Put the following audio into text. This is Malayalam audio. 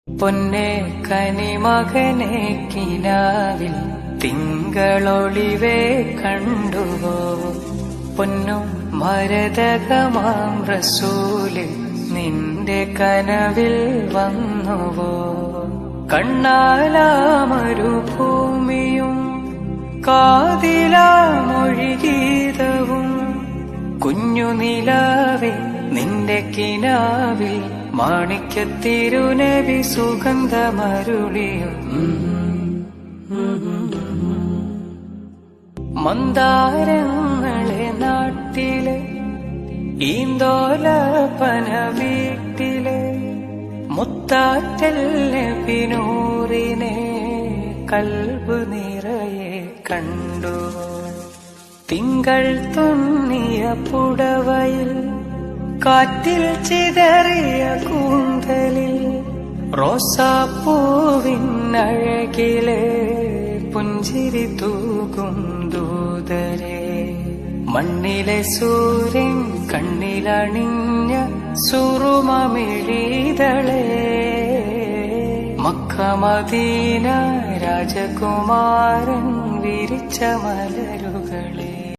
പൊന്നെ കനിമകനെ കിനാവിൽ തിങ്കളൊളിവേ കണ്ടുവോ? പൊന്നും മരതകമാം റസൂല് നിന്റെ കനവിൽ വന്നുവോ? കണ്ണാലാമരുഭൂമിയും കാതിലാമൊഴിഗീതവും കുഞ്ഞുനിലാവേ നിന്റെ കിനാവിൽ മാണിക്യത്തിരുനബി സുഗന്ധമരുളിയും മന്ദാരങ്ങളെ നാട്ടിലെ ഈന്തോലപ്പന വീട്ടിലെ മുത്താറ്റൽ നബിനൂറിനെ കൽബ് നിറയെ കണ്ടു. തിങ്കൾ തുന്നിയ പുടവയിൽ കാറ്റിൽ ചിതറിയ കൂന്തലിൽ റോസാപ്പൂവിൻ അഴകിലെ പുഞ്ചിരി തൂകും ദൂതരെ. മണ്ണിലെ സൂര്യൻ കണ്ണിലണിഞ്ഞ സുറുമമിഴിതളെ മക്ക മദീന രാജകുമാരൻ വിരിച്ച മലരുകളെ.